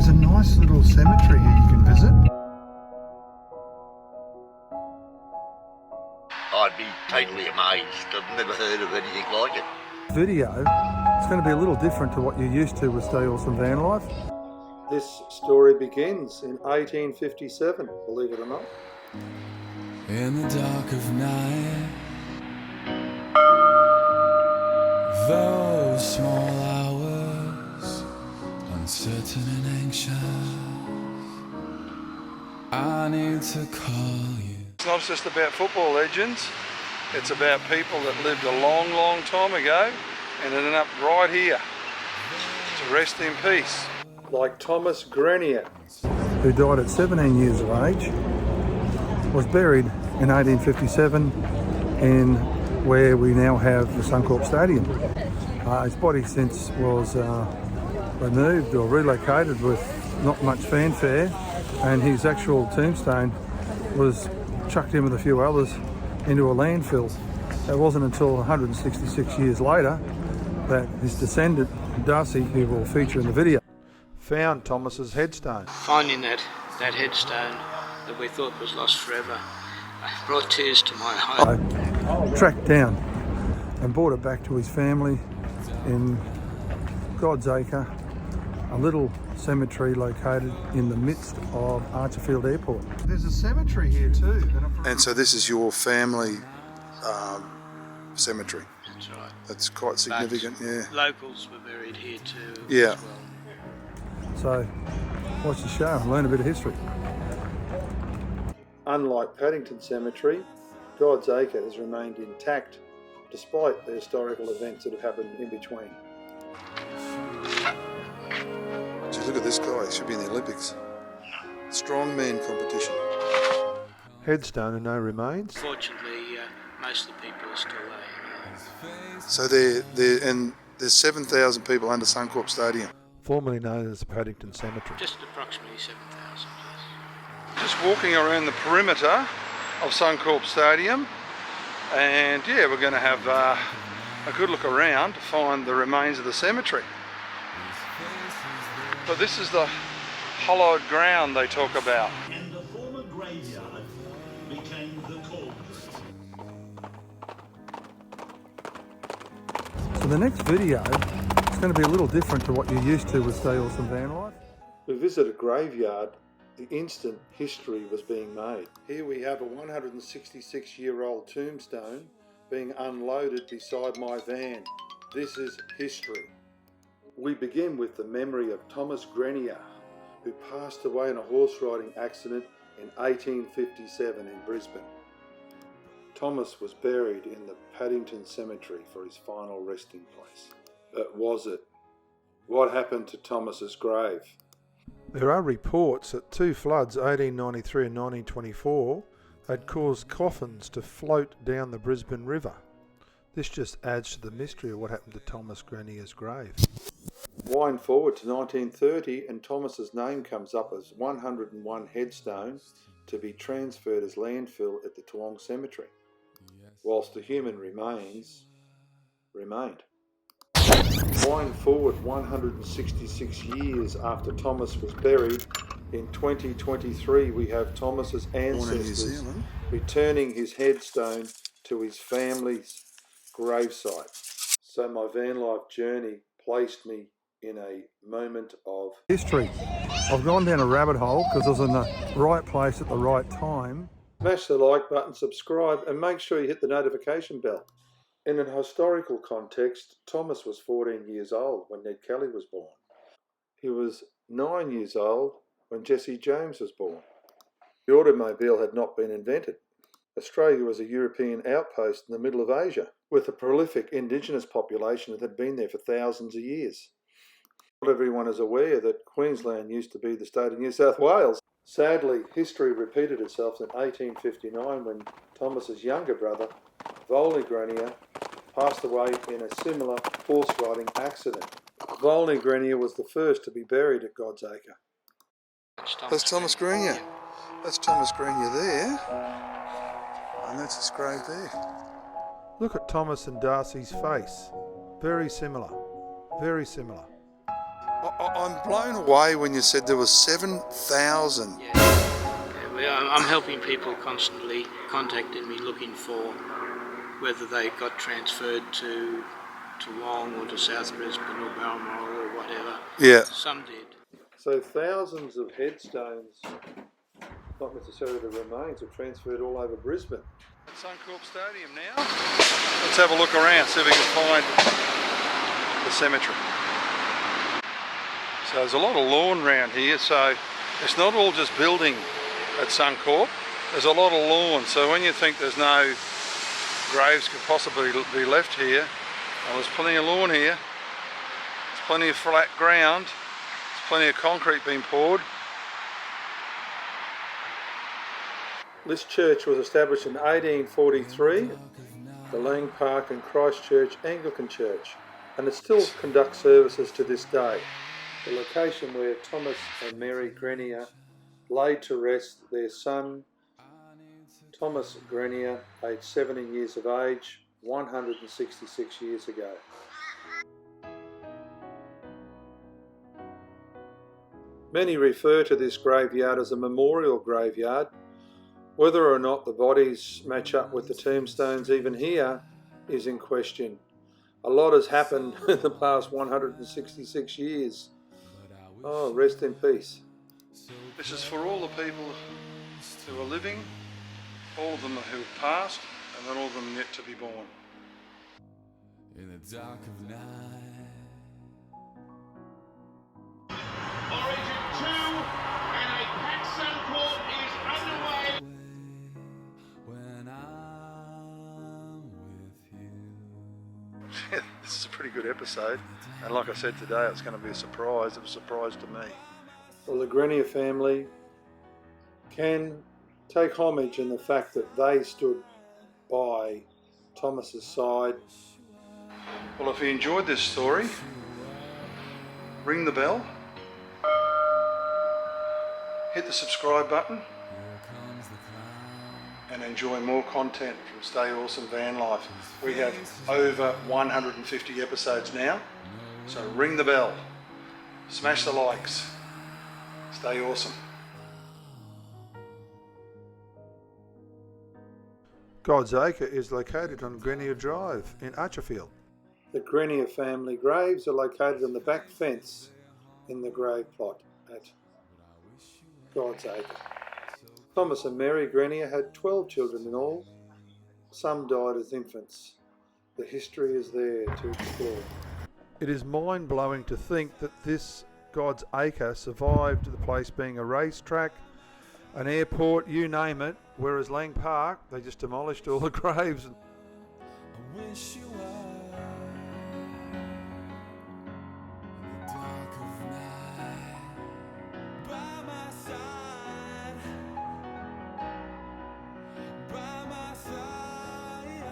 There's a nice little cemetery here you can visit. I'd be totally amazed. I've never heard of anything like it. Video, it's going to be a little different to what you're used to with Solace and Vanlife. This story begins in 1857, believe it or not. In the dark of night, those small hours, uncertain and anxious, I need to call you. It's not just about football legends, it's about people that lived a long, long time ago and ended up right here to rest in peace. Like Thomas Grenier, who died at 17 years of age, was buried in 1857 in where we now have the Suncorp Stadium. His body since was removed or relocated with not much fanfare, and his actual tombstone was chucked in with a few others into a landfill. It wasn't until 166 years later that his descendant, Darcy, who will feature in the video, found Thomas's headstone. Finding that headstone that we thought was lost forever brought tears to my eye. I tracked down and brought it back to his family in God's Acre, a little cemetery located in the midst of Archival Airport. There's a cemetery here too. And so this is your family cemetery? That's right. That's quite significant, but yeah. Locals were buried here too Yeah. as well. So watch the show and learn a bit of history. Unlike Paddington Cemetery, God's Acre has remained intact despite the historical events that have happened in between. Gee, look at this guy, he should be in the Olympics. Strongman competition. Headstone and no remains. Fortunately, most of the people are still there. So there's 7,000 people under Suncorp Stadium. Formerly known as the Paddington Cemetery. Just approximately 7,000, yes. Just walking around the perimeter of Suncorp Stadium, and yeah, we're going to have a good look around to find the remains of the cemetery. But this is the hallowed ground they talk about. And the former graveyard became the cold. So the next video is going to be a little different to what you're used to with Solace and Vanlife. We visit a graveyard the instant history was being made. Here we have a 166-year-old tombstone being unloaded beside my van. This is history. We begin with the memory of Thomas Grenier, who passed away in a horse riding accident in 1857 in Brisbane. Thomas was buried in the Paddington Cemetery for his final resting place. But was it? What happened to Thomas's grave? There are reports that two floods, 1893 and 1924, had caused coffins to float down the Brisbane River. This just adds to the mystery of what happened to Thomas Grenier's grave. Wind forward to 1930 and Thomas's name comes up as 101 headstone to be transferred as landfill at the Toowong Cemetery, whilst the human remains remained. Wind forward 166 years after Thomas was buried, in 2023 we have Thomas's ancestors returning his headstone to his family's gravesite. So my van life journey placed me in a moment of history. I've gone down a rabbit hole because I was in the right place at the right time. Smash the like button, subscribe, and make sure you hit the notification bell. In an historical context, Thomas was 14 years old when Ned Kelly was born. He was 9 years old when Jesse James was born. The automobile had not been invented. Australia was a European outpost in the middle of Asia, with a prolific indigenous population that had been there for thousands of years. Not everyone is aware that Queensland used to be the state of New South Wales. Sadly, history repeated itself in 1859 when Thomas's younger brother, Volney Grenier, passed away in a similar horse riding accident. Volney Grenier was the first to be buried at God's Acre. That's Thomas Grenier. That's Thomas Grenier there. And that's his grave there. Look at Thomas and Darcy's face. Very similar. Very similar. I'm blown away when you said there was 7,000. I'm helping people constantly contacting me looking for whether they got transferred to Wong or to South Brisbane or Balmoral or whatever. Yeah. Some did. So thousands of headstones, not necessarily the remains, are transferred all over Brisbane. Suncorp Stadium now. Let's have a look around, see if we can find the cemetery. So there's a lot of lawn around here, so it's not all just building at Suncorp. There's a lot of lawn, so when you think there's no graves could possibly be left here, well, there's plenty of lawn here. There's plenty of flat ground. There's plenty of concrete being poured. This church was established in 1843, the Lang Park and Christchurch Anglican Church, and it still conducts services to this day. The location where Thomas and Mary Grenier laid to rest their son, Thomas Grenier, aged 17 years of age, 166 years ago. Many refer to this graveyard as a memorial graveyard. Whether or not the bodies match up with the tombstones even here is in question. A lot has happened in the past 166 years. Oh, rest in peace. This is for all the people who are living, all of them who have passed, and then all of them yet to be born. In the dark of night. Origin 2 and a packed Suncorp is underway. When I'm with you. This is a pretty good episode, and like I said today, it's going to be a surprise. It was a surprise to me. Well, the Grenier family can take homage in the fact that they stood by Thomas's side. Well, if you enjoyed this story, ring the bell, hit the subscribe button, and enjoy more content from Stay Awesome Van Life. We have over 150 episodes now, so ring the bell, smash the likes, stay awesome. God's Acre is located on Grenier Drive in Archival. The Grenier family graves are located on the back fence in the grave plot at God's Acre. Thomas and Mary Grenier had 12 children in all. Some died as infants. The history is there to explore. It is mind-blowing to think that this God's Acre survived the place being a racetrack, an airport, you name it, whereas Lang Park, they just demolished all the graves. I wish you were in the dark of night by my side, by my side.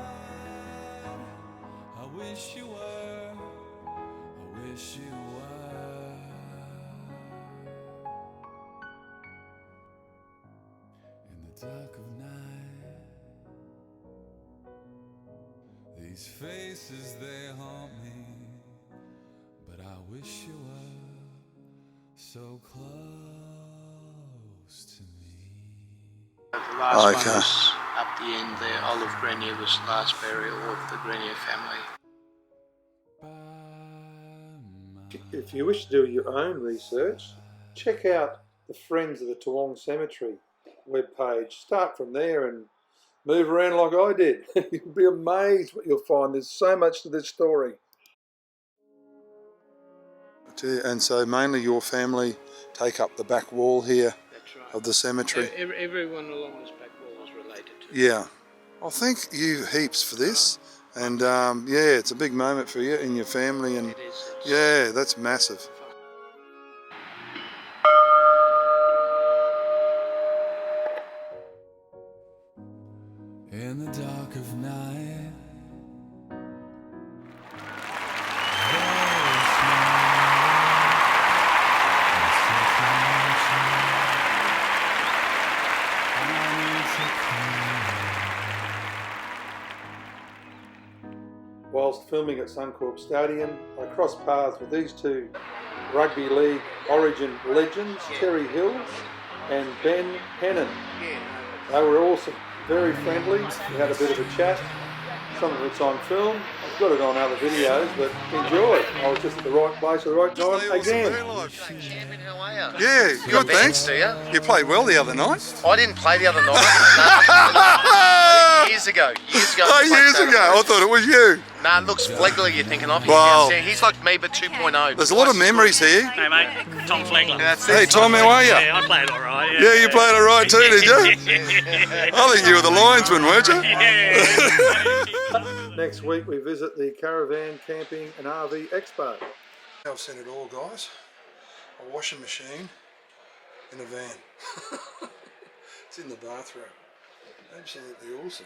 I wish you were, I wish you were in the dark of night. These faces, they haunt me, but I wish you were so close to me. The last one was up the end there. Olive Grenier was the last burial of the Grenier family. If you wish to do your own research, check out the Friends of the Toowong Cemetery webpage. Start from there and move around like I did. You'll be amazed what you'll find. There's so much to this story. And so mainly your family take up the back wall here. That's right. Of the cemetery. Everyone along this back wall was related to. Yeah. Well, thank you heaps for this. And yeah, it's a big moment for you and your family. And It is. yeah, that's massive. In the dark of night. Whilst filming at Suncorp Stadium, I crossed paths with these two Rugby League Origin legends, Terry Hills and Ben Hennon. They were also very friendly. We had a bit of a chat. Some of it's on film. I've got it on other videos, but enjoy. I was just at the right place at the right time again. Champion, how are you? Yeah, good, thanks. Do you? You played well the other night. I didn't play the other night. No, years ago. Oh, years ago. I thought it was you. Nah, looks Flegler you're thinking of. Wow. He's like me, but 2.0. There's a lot of memories here. Hey mate, Tom Flegler. Hey Tom, how are you? Yeah, I played alright. Yeah, you played it right too, did you? I think you were the linesman, weren't you? Next week we visit the Caravan Camping and RV Expo. I've said it all, guys. A washing machine in a van. It's in the bathroom. Absolutely awesome.